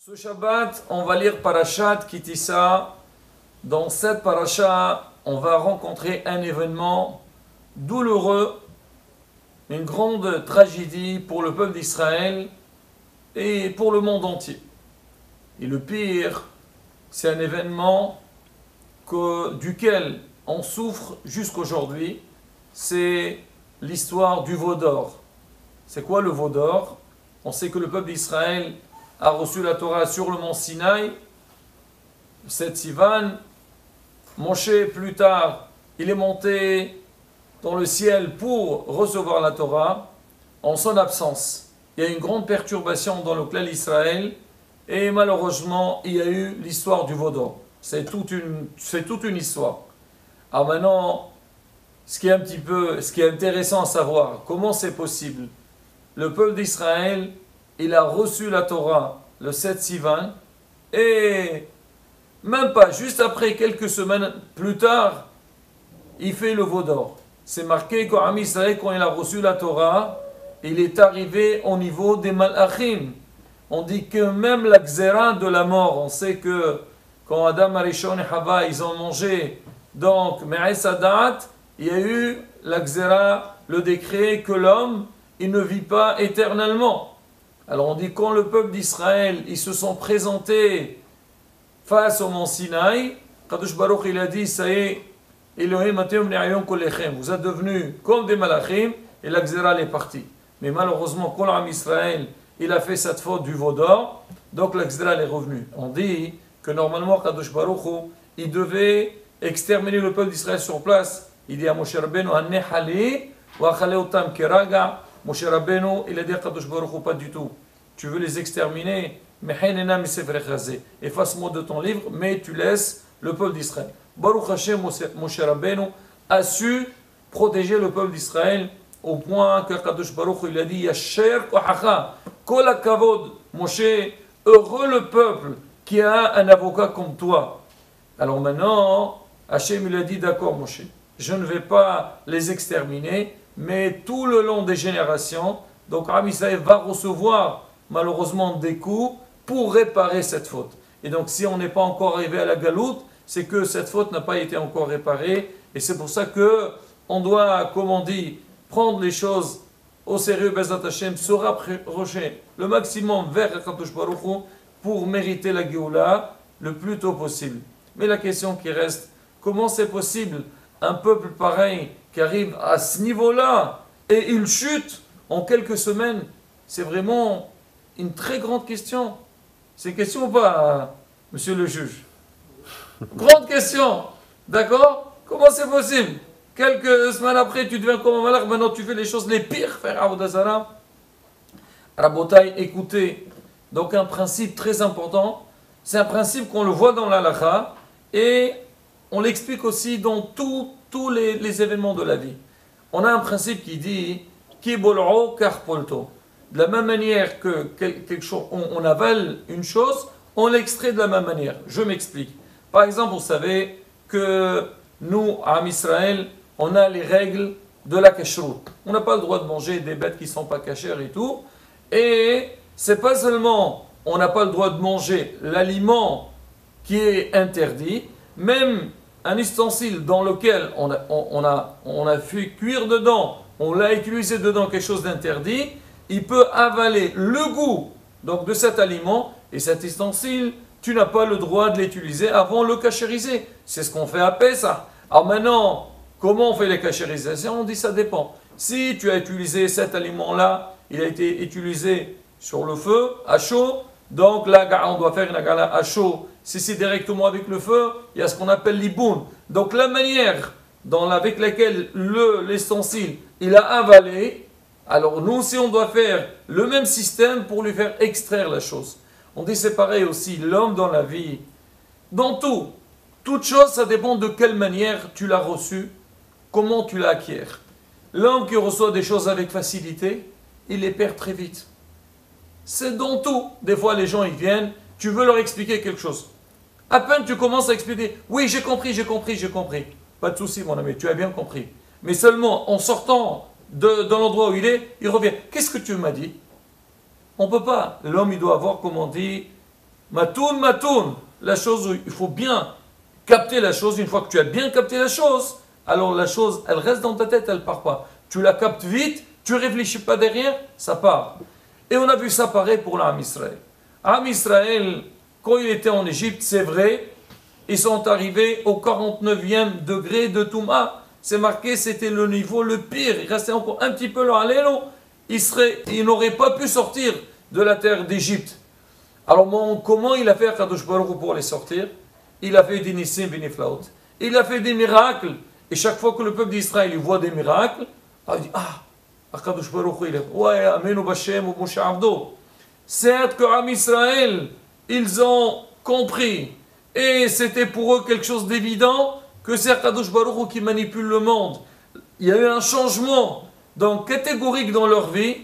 Ce Shabbat, on va lire Parashat Kitissa. Dans cette parasha, on va rencontrer un événement douloureux, une grande tragédie pour le peuple d'Israël et pour le monde entier. Et le pire, c'est un événement duquel on souffre jusqu'aujourd'hui, c'est l'histoire du veau d'or. C'est quoi le veau d'or? On sait que le peuple d'Israël a reçu la Torah sur le mont Sinaï, 7 Sivan. Moshe, plus tard, il est monté dans le ciel pour recevoir la Torah. En son absence, il y a eu une grande perturbation dans le clan d'Israël et malheureusement, il y a eu l'histoire du veau d'or. C'est toute une histoire. Alors maintenant, ce qui est intéressant à savoir, comment c'est possible? Le peuple d'Israël, il a reçu la Torah le 7 Sivan et même pas, juste après, quelques semaines plus tard, il fait le veau d'or. C'est marqué qu'Am Israël, quand il a reçu la Torah, il est arrivé au niveau des Malachim. On dit que même la Xéra de la mort, on sait que quand Adam, Arishon et Hava, ils ont mangé, donc, Me'es Adat, il y a eu la Xéra, le décret que l'homme, il ne vit pas éternellement. Alors on dit quand le peuple d'Israël, ils se sont présentés face au mont Sinaï, Kadosh Baruch il a dit, ça y est, Elohim atem ne'ayom kolechem, vous êtes devenus comme des malachim, et la Xéra est partie. Mais malheureusement, quand l'Am Israël, il a fait cette faute du veau d'or, donc la Xéra est revenue. On dit que normalement, Kadosh Baruch il devait exterminer le peuple d'Israël sur place. Il dit à Moshe Rabbeinu, Hannehali, wa achale otam keraga. Moshe Rabbeinu, il a dit à Kadosh Baruch pas du tout. Tu veux les exterminer, mais efface-moi de ton livre, mais tu laisses le peuple d'Israël. Baruch Hashem, Moshe Rabbeinu a su protéger le peuple d'Israël au point que Kadosh Baruch il a dit Yasher kohacha, kol hakavod, Moshe, heureux le peuple qui a un avocat comme toi. Alors maintenant, Hashem il a dit d'accord Moshe, je ne vais pas les exterminer, mais tout le long des générations, donc Am Israël va recevoir malheureusement des coups pour réparer cette faute. Et donc si on n'est pas encore arrivé à la galoute, c'est que cette faute n'a pas été encore réparée. Et c'est pour ça que on doit, comme on dit, prendre les choses au sérieux, Bezat Hashem, se rapprocher le maximum vers Kadosh Baruch Hu pour mériter la Géoula le plus tôt possible. Mais la question qui reste, comment c'est possible un peuple pareil qui arrive à ce niveau-là et il chute en quelques semaines? C'est vraiment une très grande question. C'est une question ou pas, monsieur le juge? Grande question. D'accord? Comment c'est possible? Quelques semaines après, tu deviens comme un malach, maintenant tu fais les choses les pires, frère Avodazara. Rabotai, écoutez. Donc un principe très important, c'est un principe qu'on le voit dans l'halakha et on l'explique aussi dans tous les événements de la vie. On a un principe qui dit Ki bol'o karpolto. De la même manière que quelque chose, on avale une chose, on l'extrait de la même manière. Je m'explique. Par exemple, vous savez que nous, à Israël, on a les règles de la kashrut. On n'a pas le droit de manger des bêtes qui ne sont pas cachères et tout. Et c'est pas seulement on n'a pas le droit de manger l'aliment qui est interdit, même un ustensile dans lequel on a fait cuire dedans, on l'a utilisé dedans quelque chose d'interdit, il peut avaler le goût donc, de cet aliment, et cet ustensile, tu n'as pas le droit de l'utiliser avant de le cachériser. C'est ce qu'on fait à Pessah. Alors maintenant, comment on fait les cachérisations? On dit ça dépend. Si tu as utilisé cet aliment-là, il a été utilisé sur le feu, à chaud, donc là, on doit faire une agala à chaud. Si c'est directement avec le feu, il y a ce qu'on appelle l'iboun. Donc la manière avec laquelle l'ustensile, il a avalé, alors nous aussi on doit faire le même système pour lui faire extraire la chose. On dit c'est pareil aussi, l'homme dans la vie, dans toute chose ça dépend de quelle manière tu l'as reçu, comment tu l'as acquiers. L'homme qui reçoit des choses avec facilité, il les perd très vite. C'est dans tout. Des fois les gens ils viennent, tu veux leur expliquer quelque chose. À peine tu commences à expliquer, oui j'ai compris. Pas de souci mon ami, tu as bien compris. Mais seulement en sortant de l'endroit où il est, il revient. Qu'est-ce que tu m'as dit? On ne peut pas. L'homme, il doit avoir, comme on dit, Matoun, matoun. La chose, il faut bien capter la chose. Une fois que tu as bien capté la chose, alors la chose, elle reste dans ta tête, elle ne part pas. Tu la captes vite, tu ne réfléchis pas derrière, ça part. Et on a vu ça pareil pour l'Am Israël. Am Israël, quand il était en Égypte, c'est vrai, ils sont arrivés au 49e degré de Touma. C'est marqué, c'était le niveau le pire. Il restait encore un petit peu là, ils n'auraient pas pu sortir de la terre d'Égypte. Alors comment il a fait Akadosh Baruch Hu pour les sortir? Il a fait des nissim beniflaot. Il a fait des miracles. Et chaque fois que le peuple d'Israël voit des miracles, il dit, Akadosh Baruch Hu, il est, ouais, amenu bashem ou moshe abdo. Certes que Am Israël, ils ont compris. Et c'était pour eux quelque chose d'évident que c'est Akadosh Baruch Hu qui manipule le monde. Il y a eu un changement catégorique dans leur vie,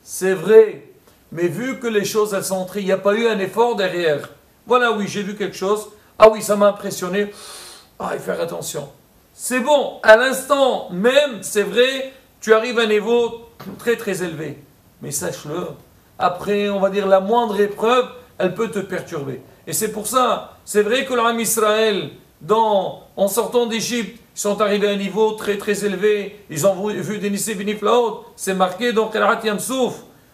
c'est vrai. Mais vu que les choses elles sont entrées, il n'y a pas eu un effort derrière. Voilà, oui, j'ai vu quelque chose. Ah oui, ça m'a impressionné. Il faut faire attention. C'est bon, à l'instant même, c'est vrai, tu arrives à un niveau très très élevé. Mais sache-le, après, on va dire, la moindre épreuve, elle peut te perturber. Et c'est pour ça, c'est vrai que l'Am Israël, en sortant d'Égypte, ils sont arrivés à un niveau très très élevé. Ils ont vu des Nissim beniflaot. C'est marqué dans Qiraat Yamsouf.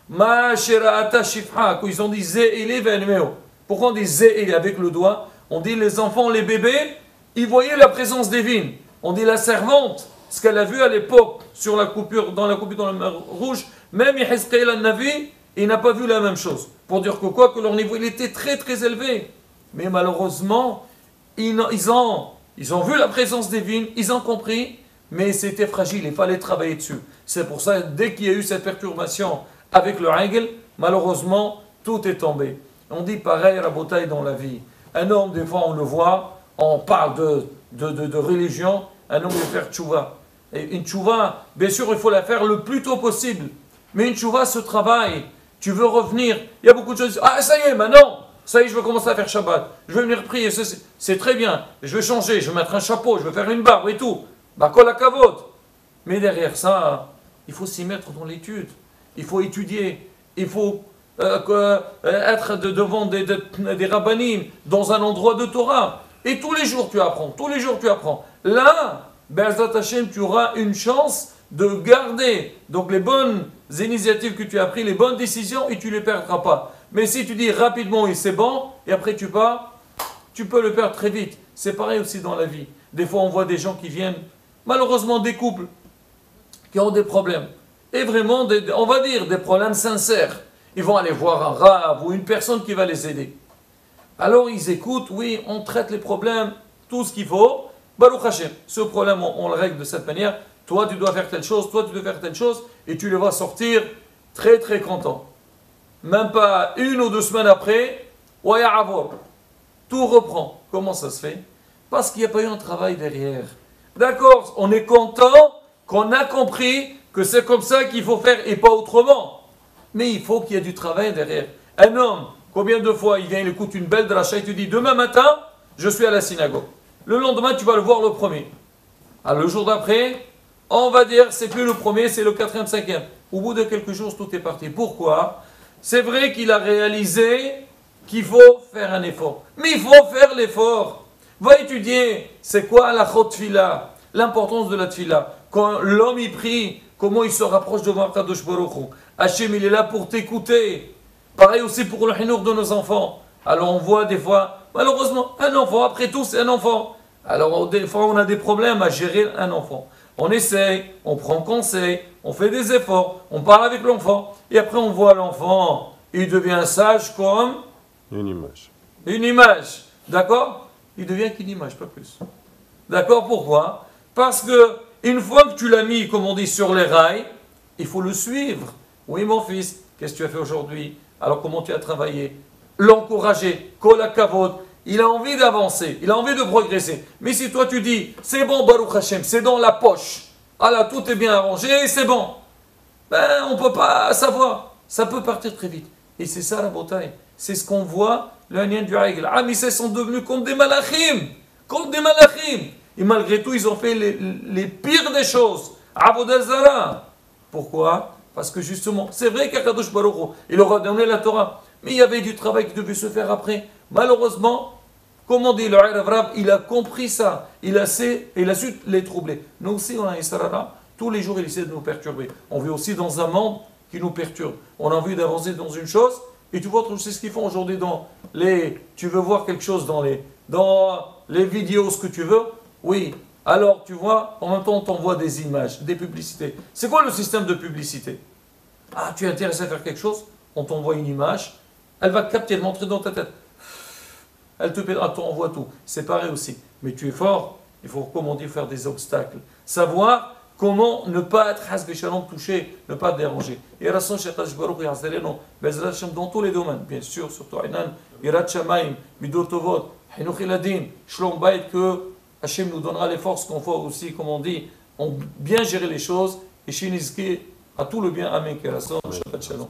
Ma shira'ata shifha. Quand ils ont dit Ze'ili ve'enmeo. Pourquoi on dit Ze'ili avec le doigt? On dit les enfants, les bébés, ils voyaient la présence divine. On dit la servante, ce qu'elle a vu à l'époque dans la coupure dans la mer Rouge, même Yehezkel al-Navi, il n'a pas vu la même chose. Pour dire que leur niveau il était très très élevé. Mais malheureusement, ils ont vu la présence divine, ils ont compris, mais c'était fragile, il fallait travailler dessus. C'est pour ça, dès qu'il y a eu cette perturbation avec le règle, malheureusement, tout est tombé. On dit pareil, Rabotaï, dans la vie. Un homme, des fois, on le voit, on parle de religion, un homme veut faire tchouva. Et une tchouva, bien sûr, il faut la faire le plus tôt possible. Mais une tchouva se travaille. Tu veux revenir. Il y a beaucoup de choses qui disent, ça y est, maintenant, ça y est, je vais commencer à faire Shabbat. Je vais venir prier, c'est très bien. Je vais changer, je vais mettre un chapeau, je vais faire une barbe et tout. Kol hakavod. Mais derrière ça, il faut s'y mettre dans l'étude. Il faut étudier. Il faut être devant des rabbanim, dans un endroit de Torah. Et tous les jours tu apprends, tous les jours tu apprends. Là, Be'ezrat Hashem, tu auras une chance de garder donc les bonnes initiatives que tu as prises, les bonnes décisions, et tu ne les perdras pas. Mais si tu dis rapidement et c'est bon, et après tu pars, tu peux le perdre très vite. C'est pareil aussi dans la vie. Des fois on voit des gens qui viennent, malheureusement des couples, qui ont des problèmes. Et vraiment, on va dire, des problèmes sincères. Ils vont aller voir un rave ou une personne qui va les aider. Alors ils écoutent, oui, on traite les problèmes, tout ce qu'il faut. Baruch Hashem, ce problème, on le règle de cette manière. Toi, tu dois faire telle chose, toi, tu dois faire telle chose, et tu les vas sortir très, très content. Même pas 1 ou 2 semaines après, Waya Avor, tout reprend. Comment ça se fait? Parce qu'il n'y a pas eu un travail derrière. D'accord, on est content qu'on a compris que c'est comme ça qu'il faut faire et pas autrement. Mais il faut qu'il y ait du travail derrière. Un homme, combien de fois il vient, il écoute une belle dracha et tu dis, demain matin, je suis à la synagogue. Le lendemain, tu vas le voir le premier. Alors le jour d'après, on va dire, c'est plus le premier, c'est le 4e, 5e. Au bout de quelques jours, tout est parti. Pourquoi? C'est vrai qu'il a réalisé qu'il faut faire un effort. Mais il faut faire l'effort. Va étudier, c'est quoi la chot tfila, l'importance de la tfila. Quand l'homme y prie, comment il se rapproche devant Kadosh Baruch Hu. Hachem, il est là pour t'écouter. Pareil aussi pour le hinour de nos enfants. Alors on voit des fois, malheureusement, un enfant, après tout, c'est un enfant. Alors des fois, on a des problèmes à gérer un enfant. On essaye, on prend conseil, on fait des efforts, on parle avec l'enfant. Et après, on voit l'enfant, il devient sage comme une image. Une image, d'accord? Il devient qu'une image, pas plus. D'accord? Pourquoi? Parce que une fois que tu l'as mis, comme on dit, sur les rails, il faut le suivre. Oui, mon fils, qu'est-ce que tu as fait aujourd'hui? Alors, comment tu as travaillé? L'encourager, kol hakavod. Il a envie d'avancer, il a envie de progresser. Mais si toi tu dis, c'est bon, Baruch Hashem, c'est dans la poche. Ah là, tout est bien arrangé, c'est bon. Ben, on ne peut pas savoir. Ça peut partir très vite. Et c'est ça la bataille. C'est ce qu'on voit, le lien du règle. Ah, mais ils sont devenus comme des malachim. Comme des malachim. Et malgré tout, ils ont fait les pires des choses. Avodah Zara. Pourquoi? Parce que justement, c'est vrai qu'Akadosh Baruch Hu, il aura donné la Torah. Mais il y avait du travail qui devait se faire après. Malheureusement, comme on dit, le Arab, il a compris ça. Il a su les troubler. Nous aussi, on a Israël. Tous les jours, il essaie de nous perturber. On vit aussi dans un monde qui nous perturbe. On a envie d'avancer dans une chose. Et tu vois, tu sais ce qu'ils font aujourd'hui dans les... Tu veux voir quelque chose dans les vidéos, ce que tu veux. Oui. Alors, tu vois, en même temps, on t'envoie des images, des publicités. C'est quoi le système de publicité? Ah, tu es intéressé à faire quelque chose? On t'envoie une image. Elle va capter, elle montrer dans ta tête. Elle t'envoie tout. C'est pareil aussi. Mais tu es fort. Il faut, comment dire, faire des obstacles. Savoir comment ne pas être touché, ne pas déranger. Et Rasson Shaitan Jbarouk et Hazareno, Bezrat Hashem dans tous les domaines, bien sûr, surtout Ainan, Irat Shamaim, Midor Tovot, Hinoch Eladin, Shlom Bayt, que Hashem nous donnera les forces qu'on faut aussi, comme on dit, on bien gérer les choses, et Shinizki à tout le bien. Amen. Rasson Shabbat Shalom.